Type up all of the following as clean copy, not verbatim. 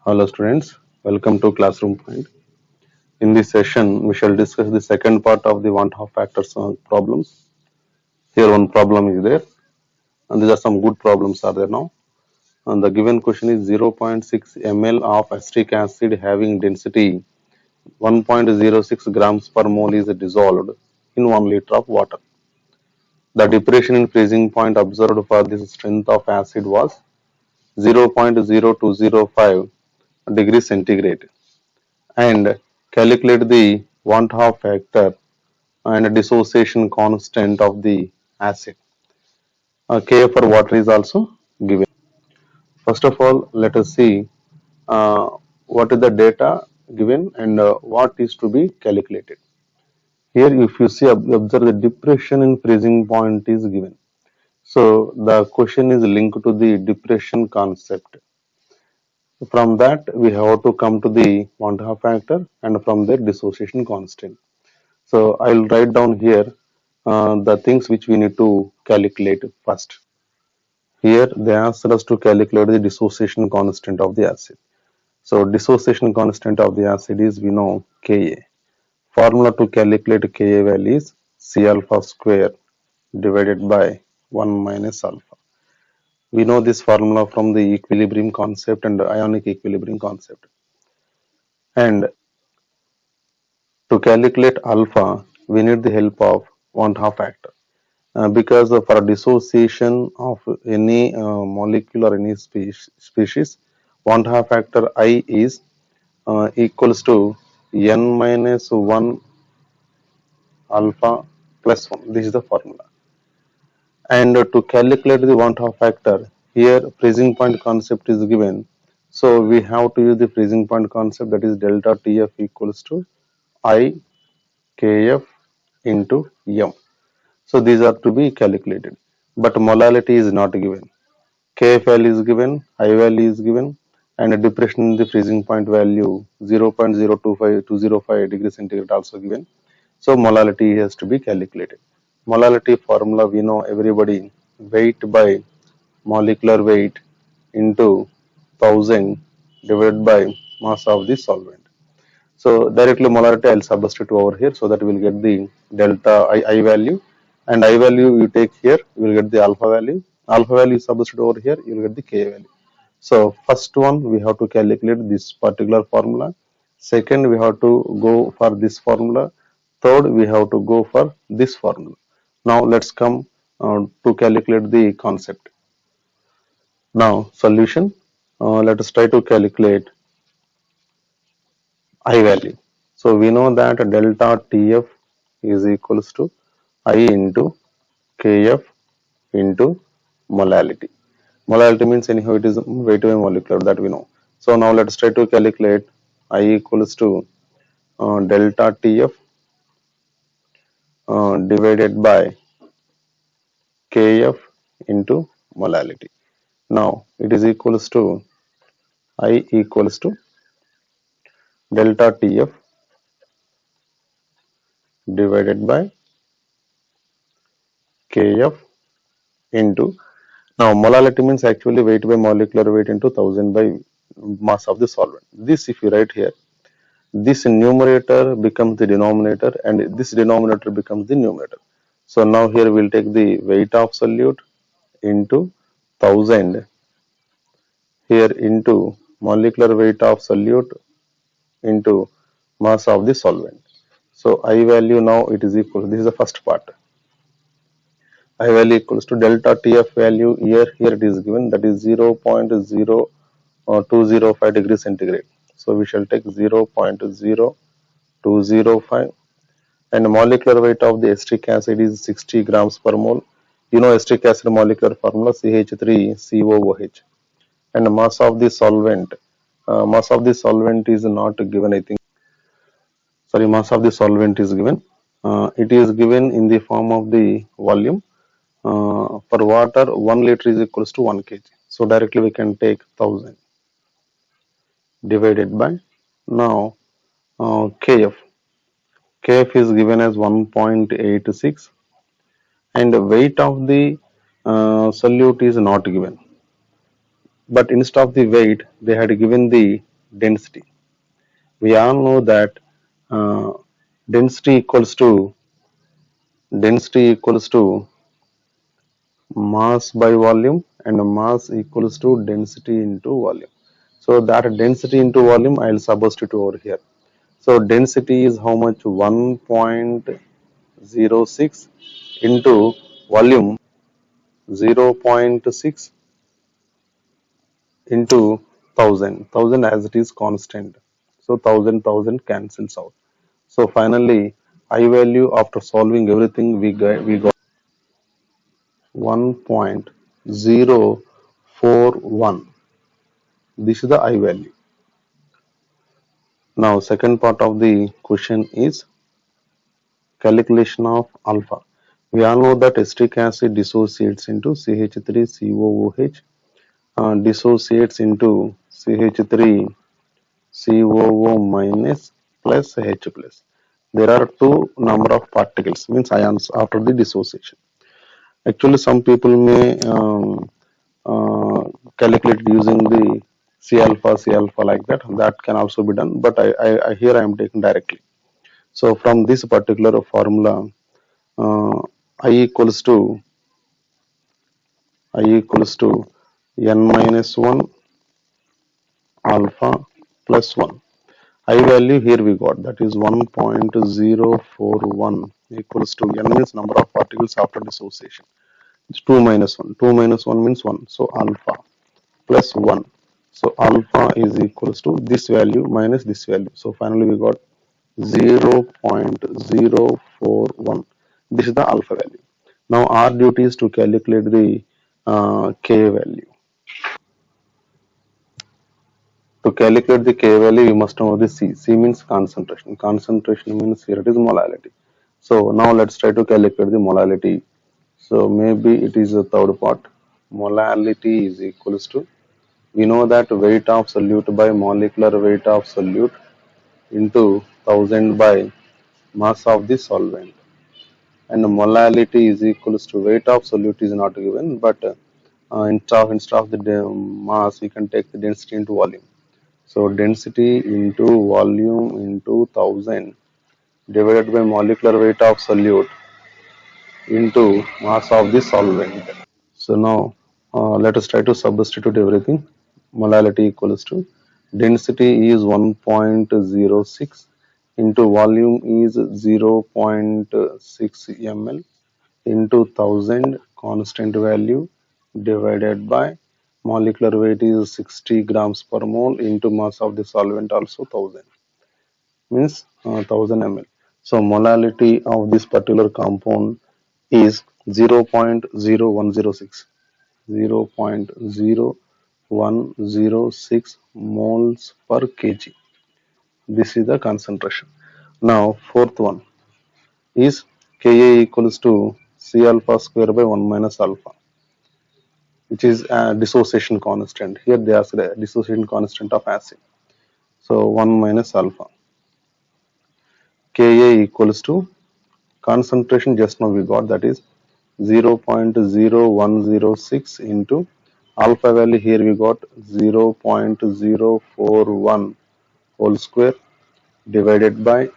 Hello students, welcome to Classroom Point. In this session, we shall discuss the second part of the one-half factors problems. Here one problem is there, and these are some good problems are there now. And the given question is 0.6 ml of acetic acid having density 1.06 grams per mole is dissolved in 1 liter of water. The depression in freezing point observed for this strength of acid was 0.0205 degrees centigrade. And calculate the want half factor and dissociation constant of the acid. K for water is also given. First of all, let us see uh, what is the data given and what is to be calculated. Here, if you see, observe the depression in freezing point is given. So the question is linked to the depression concept. From that, we have to come to the want half factor and from there dissociation constant. So I'll write down here the things which we need to calculate first. Here they asked us to calculate the dissociation constant of the acid. So dissociation constant of the acid is we know Ka. Formula to calculate Ka value is C alpha square divided by 1 minus alpha. We know this formula from the equilibrium concept and ionic equilibrium concept. And to calculate alpha, we need the help of one half factor. Because for dissociation of any molecule or any species, one half factor I is equals to n minus 1 alpha plus 1. This is the formula. And to calculate the one half factor, here freezing point concept is given. So we have to use the freezing point concept, that is delta TF equals to I KF into M. So these are to be calculated, but molality is not given. Kf value is given, I value is given, and a depression in the freezing point value 0.025205 degrees centigrade also given. So molality has to be calculated. Molality formula we know everybody, weight by molecular weight into 1000 divided by mass of the solvent. So directly molarity I'll substitute over here so that we will get the delta I value, and I value you take here, you will get the alpha value. Alpha value substitute over here, you will get the K value. So first one we have to calculate this particular formula. Second we have to go for this formula. Third we have to go for this formula. Now let's come to calculate the concept. Now solution. Let us try to calculate I value. So we know that delta TF is equals to I into KF into molality. Molality means anyhow it is weight by molecular, that we know. So now let's try to calculate I equals to delta TF divided by KF into molality. Now it is equals to I equals to delta TF divided by KF into, now molality means actually weight by molecular weight into 1000 by mass of the solvent. This if you write here, this numerator becomes the denominator and this denominator becomes the numerator. So now here we will take the weight of solute into 1000 here into molecular weight of solute into mass of the solvent. So I value now it is equal, this is the first part. I value equals to delta TF value here it is given, that is 0.0205 degrees centigrade. So we shall take 0.0205, and molecular weight of the acetic acid is 60 grams per mole. You know acetic acid molecular formula CH3COOH, and mass of the solvent. Mass of the solvent is not given, I think. Sorry, mass of the solvent is given. It is given in the form of the volume. For water 1 liter is equals to 1 kg. So directly we can take 1000 divided by, now Kf. Kf is given as 1.86, and the weight of the solute is not given. But instead of the weight, they had given the density. We all know that uh, density equals to density equals to mass by volume, and mass equals to density into volume. So that density into volume I will substitute over here. So density is how much? 1.06 into volume 0.6 into 1000 as it is constant. So 1000 cancels out. So finally I value after solving everything we got 1.041. This is the I value. Now second part of the question is calculation of alpha. We all know that acetic acid dissociates into CH3COOH, dissociates into CH3COO minus plus H plus. There are two number of particles, means ions, after the dissociation. Actually, some people may uh, calculate using the C alpha like that. That can also be done, but here I am taking directly. So from this particular formula, uh, I equals to I equals to n minus 1 alpha plus 1. I value here we got, that is 1.041 equals to n means number of particles after dissociation. It's 2 minus 1. 2 minus 1 means 1. So alpha plus 1. So alpha is equals to this value minus this value. So finally we got 0.041. This is the alpha value. Now our duty is to calculate the K value. To calculate the K value, you must know the C. C means concentration. Concentration means here it is molality. So now let's try to calculate the molality. So maybe it is the third part. Molality is equals to, we know that weight of solute by molecular weight of solute into 1000 by mass of the solvent. And molality is equals to weight of solute is not given, but instead of the mass, we can take the density into volume. So density into volume into 1000 divided by molecular weight of solute into mass of the solvent. So now let us try to substitute everything. Molality equals to density is 1.06 into volume is 0.6 ml into 1000 constant value divided by molecular weight is 60 grams per mole into mass of the solvent also 1000, means 1000 ml. So molality of this particular compound is 0.0106, 0.0106 moles per kg. This is the concentration. Now fourth one is Ka equals to C alpha square by 1 minus alpha, which is a dissociation constant. Here they ask the dissociation constant of acid. So 1 minus alpha. Ka equals to concentration just now we got, that is 0.0106 into alpha value here we got 0.041 whole square divided by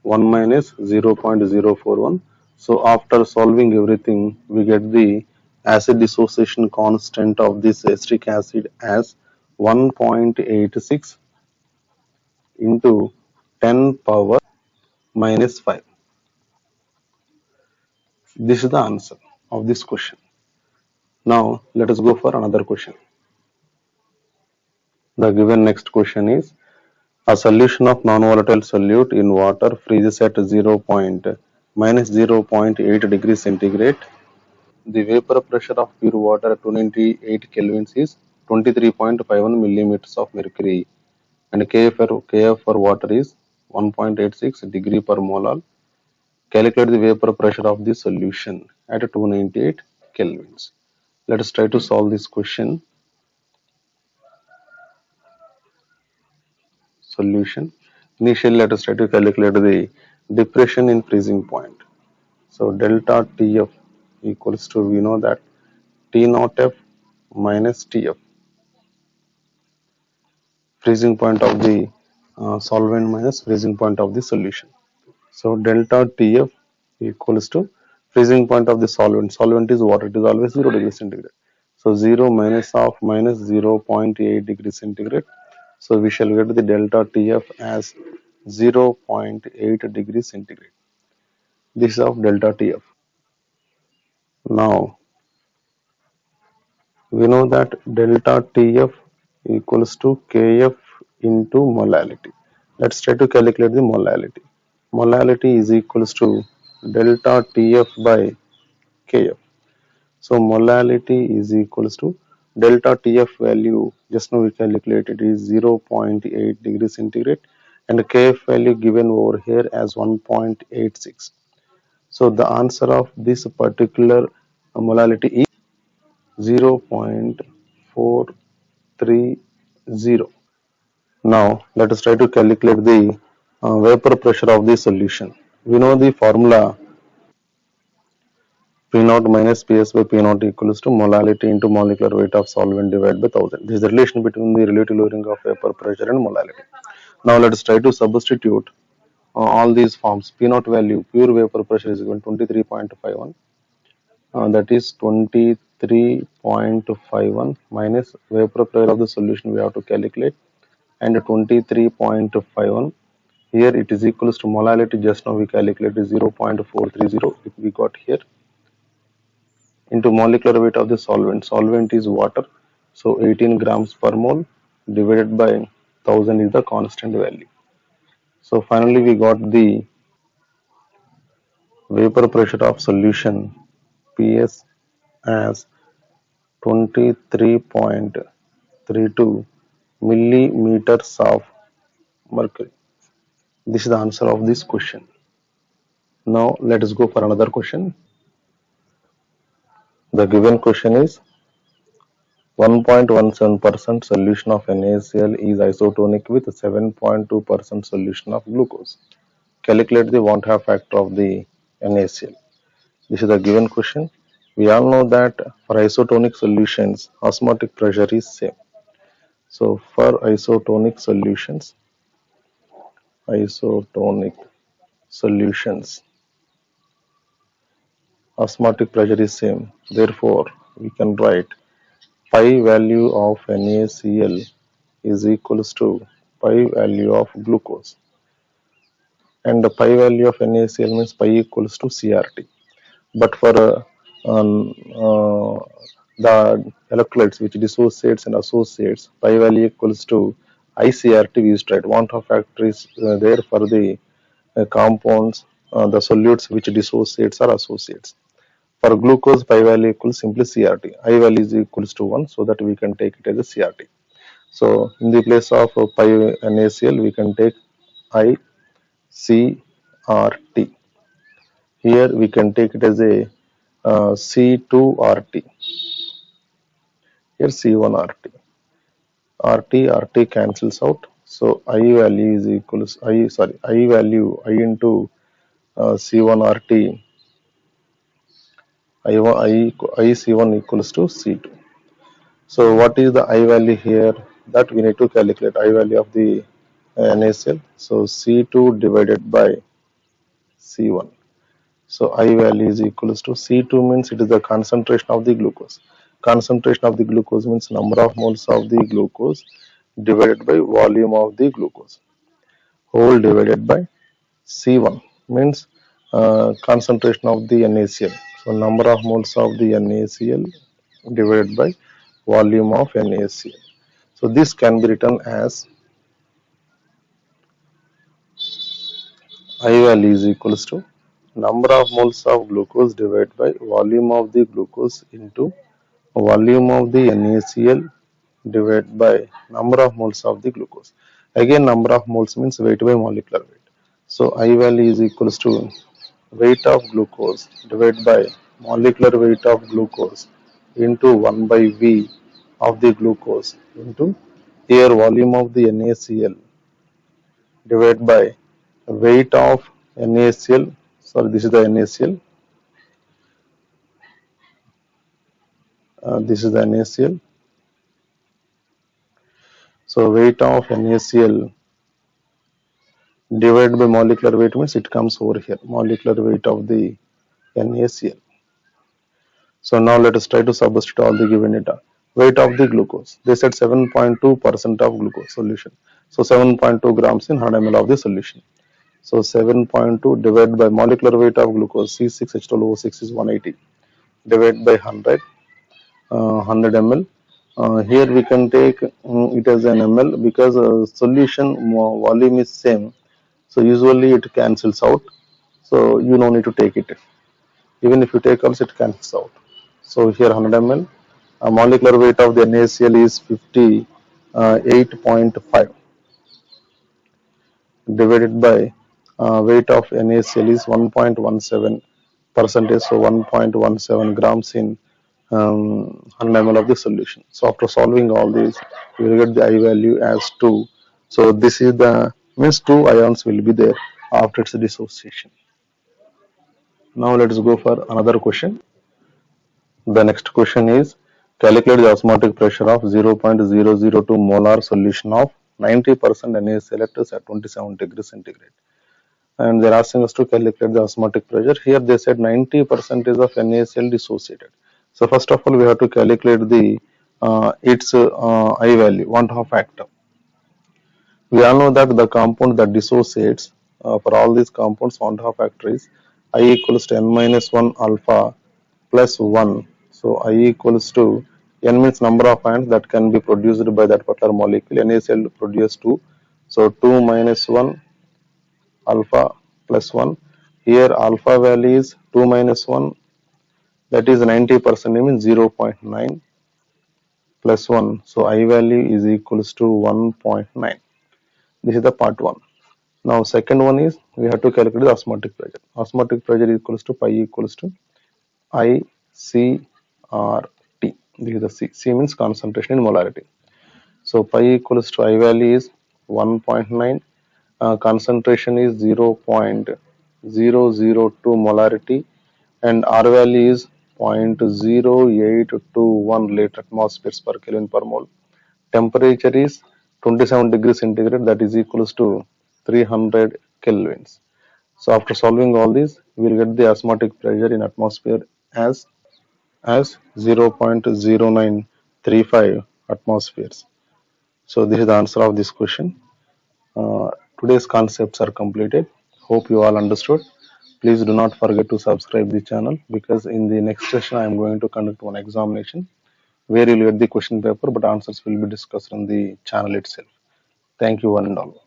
1 minus 0.041. So after solving everything, we get the acid dissociation constant of this acetic acid as 1.86 into 10 power minus 5. This is the answer of this question. Now let us go for another question. The given next question is, a solution of non-volatile solute in water freezes at 0. minus 0.8 degrees centigrade. The vapor pressure of pure water at 298 kelvins is 23.51 millimeters of mercury, and Kf for water is 1.86 degree per mole. Calculate the vapor pressure of the solution at 298 kelvins. Let us try to solve this question. Solution. Initially, let us try to calculate the depression in freezing point. So delta Tf equals to, we know that T naught F minus Tf. freezing point of the solvent minus freezing point of the solution. So delta TF equals to freezing point of the solvent. Solvent is water. It is always 0 degrees centigrade. So 0 minus of minus 0.8 degrees centigrade. So we shall get the delta TF as 0.8 degrees centigrade. This is of delta TF. Now we know that delta TF equals to KF into molality. Let's try to calculate the molality. Molality is equals to delta TF by KF. So molality is equals to delta TF value, just now we calculated, is 0.8 degrees centigrade and KF value given over here as 1.86. So the answer of this particular molality is 0.430. Now let us try to calculate the vapor pressure of the solution. We know the formula P naught minus Ps by P naught equals to molality into molecular weight of solvent divided by 1000. This is the relation between the relative lowering of vapor pressure and molality. Now let us try to substitute all these forms. P naught value, pure vapor pressure is given 23.51. That is 23.51 minus vapor pressure of the solution we have to calculate, and 23.51. Here it is equals to molality, just now we calculated 0.430 we got here, into molecular weight of the solvent. Solvent is water, so 18 grams per mole divided by 1000 is the constant value. So finally we got the vapor pressure of solution PS as 23.32 millimeters of mercury. This is the answer of this question. Now let us go for another question. The given question is 1.17% solution of NaCl is isotonic with 7.2% solution of glucose. Calculate the want-have factor of the NaCl. This is the given question. We all know that for isotonic solutions, osmotic pressure is same. So for isotonic solutions, osmotic pressure is same. Therefore, we can write pi value of NaCl is equals to pi value of glucose, and the pi value of NaCl means pi equals to CRT. But for the electrolytes which dissociates and associates, pi value equals to ICRT we used to write. Want-have factor is there for the compounds, the solutes which dissociates or associates. For glucose, pi value equals simply CRT. I value is equals to 1, so that we can take it as a CRT. So in the place of pi NaCl, we can take ICRT. Here we can take it as a C2RT. Here C1RT. RT cancels out. So I value is equals I value I into C1RT. I C1 equals to C2. So what is the I value here? That we need to calculate I value of the NaCl. So C2 divided by C1. So I value is equals to C2 means it is the concentration of the glucose. Concentration of the glucose means number of moles of the glucose divided by volume of the glucose, whole divided by C1 means concentration of the NaCl. So number of moles of the NaCl divided by volume of NaCl. So this can be written as I value is equals to number of moles of glucose divided by volume of the glucose into volume of the NaCl divided by number of moles of the glucose. Again, number of moles means weight by molecular weight. So I value is equals to weight of glucose divided by molecular weight of glucose into 1 by V of the glucose into here volume of the NaCl divided by weight of NaCl. Sorry, this is the NaCl. This is the NaCl. So weight of NaCl divided by molecular weight means it comes over here, molecular weight of the NaCl. So now let us try to substitute all the given data. Weight of the glucose. They said 7.2% of glucose solution. So 7.2 grams in 100 ml of the solution. So 7.2 divided by molecular weight of glucose C6H12O6 is 180. Divided by 100, 100 ml. Here we can take it as an ml because solution volume is same. So usually it cancels out. So you no need to take it. Even if you take also it cancels out. So here 100 ml. Molecular weight of the NaCl is 58.5 divided by weight of NaCl is 1.17 percentage, so 1.17 grams in 100 ml of the solution. So after solving all these, you will get the I value as 2. So this is the means 2 ions will be there after its dissociation. Now let us go for another question. The next question is calculate the osmotic pressure of 0.002 molar solution of 90% NaCl at 27 degrees centigrade. And they're asking us to calculate the osmotic pressure. Here they said 90% of NaCl dissociated. So first of all, we have to calculate the its I value, want half factor. We all know that the compound that dissociates for all these compounds, want half factor is I equals to n minus 1 alpha plus 1. So I equals to n means number of ions that can be produced by that particular molecule. NaCl produce 2. So 2 minus 1 alpha plus 1. Here alpha value is 2 minus 1, that is 90%, means 0.9 plus 1. So I value is equals to 1.9. This is the part 1. Now second one is we have to calculate the osmotic pressure. Osmotic pressure equals to pi equals to ICRT. This is the C. C means concentration in molarity. So pi equals to I value is 1.9. Concentration is 0.002 molarity and R value is 0.0821 liter atmospheres per Kelvin per mole. Temperature is 27 degrees centigrade, that is equals to 300 kelvins. So after solving all these, we will get the osmotic pressure in atmosphere as 0.0935 atmospheres. So this is the answer of this question. Today's concepts are completed. Hope you all understood. Please do not forget to subscribe the channel because in the next session I am going to conduct one examination where you will get the question paper but answers will be discussed on the channel itself. Thank you one and all.